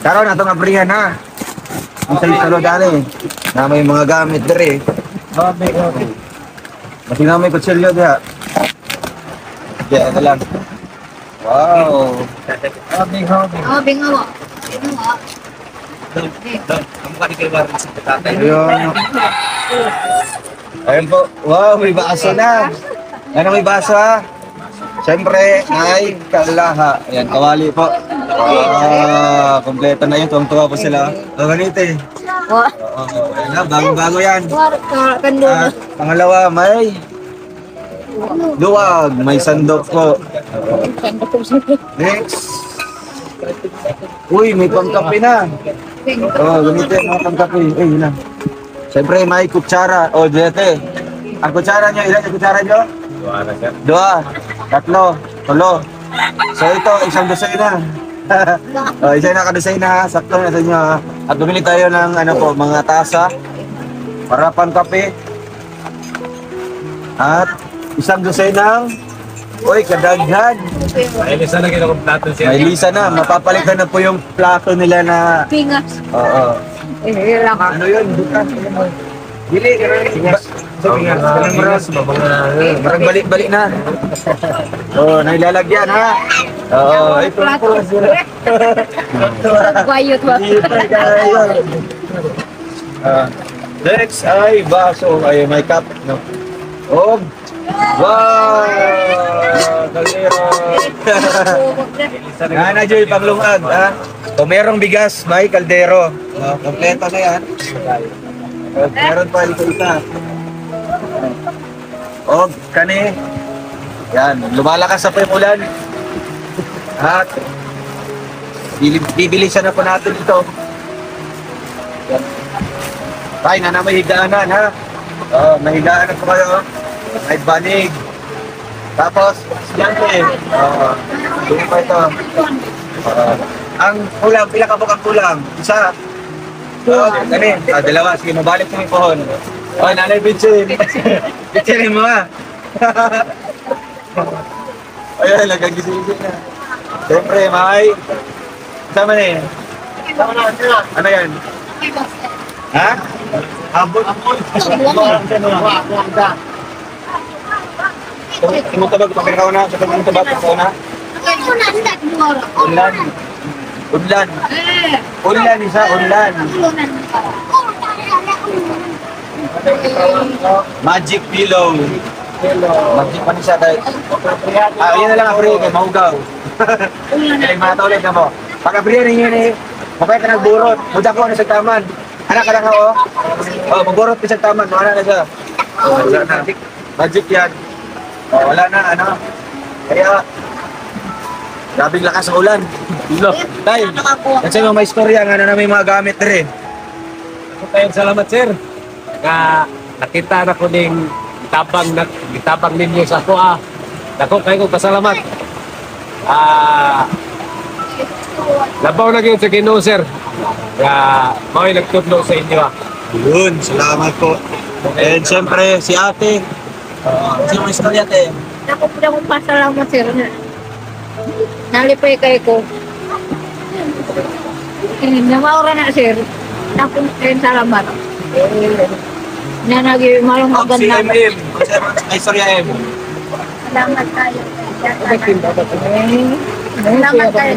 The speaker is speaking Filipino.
Karon atong abrihan ha. Ang salo dali. Na may mga gamit diri. Okay. Mati na may kutsilyo diha. Diya na lang. Wow. Oh, bingawa. Bingawa. Ang kani kay Warren sa tatay. Ayun. Ayun po. Wow, may baso na. Ano may baso ha? Siyempre, ay kalaha. Ayan, kawali po. Kompleto na yun. Tuwang-tuwa po sila. O, ganito eh. Wa. Oo, ayan na, bagong-bago yan. War kando. At pangalawa, may luwag. May sandok po. Next. Uy, may pangkape na. Oh, ganito yung mga pangkape. Eh, yun na. Siyempre, may kutsara. O, dito. Ang kutsara nyo, ilan yung kutsara nyo? Dua. Tatlo. Tulo. So, ito, isang dosena. O, isa na kadosena. Sakto na sa inyo. Ha? At bumili tayo ng ano po, mga tasa. Para pangkape. At isang dosenang uy, kadaghan. Ay, lisa na kinakong plato siya. May lisa na. Mapapalitan na po yung plato nila na... Pingas. Oo. Lang ka. Ano yun? Bukas. Dili. Marang balik-balik na. Oo, nailalagyan ha. Oo, ito po. Bayot ba? Next ay baso. Ay, may cup. No. Oh. Wow! Kalero! Nga na Joy, panglungag, ha? Kung merong bigas, may kaldero. Kompleto na yan. Meron pa isa. O, kani. Yan, lumalakas na po yung ulan. At, bibilisan na po natin ito. Ay, na may higaanan, ha? May higaanan po kayo. May banig. Tapos, siyempre, doon pa ito. Ang kulang, pila ka po ang kulang? Isa. Gani, dalawa. Sige, mabalik mo yung pohon. Oh, nanay Bitsin. Bitsin mo ha. Ayan, nagagising na. Siyempre, may... Sama na yun. Ano yan? Ha? Abot. Tumutubag, pagkakaw na. Sa tumutubag, pagkakaw na. Unlan. Unlan. Unlan, isa, unlan. Magic pillow. Magic pa niya tayo. Yun na lang ako rin, mahugaw. Kaling mga taulit na mo. Pag-abriyan ninyo ni, mapaya ka nagburot. Muda ko, nasa taman. Anak ka lang ako. Magburot ka sa taman. Ano na siya? Wala na. Magic yan. Wala na, ano. Kaya, grabing lakas sa ulan. Tay, kasi may istorya nga na may mga gamit rin. Tayong salamat, sir. Nakita na ko ning gitabang ninyo sa ako. Dako kayo kong pasalamat. Labaw na yun sa Ginoo, sir. Kaya, mao'y nagtudlo sa inyo. Yun, salamat po. And siyempre, si ate. Sino may istorya, ate? Ako po akong pasalamat, sir. Nalipay kay ko. Namaura na, sir. Ako rin salamat. Nanagi malong Si maganda. MM. May istorya, M. Salamat tayo. Salamat tayo. Salamat tayo.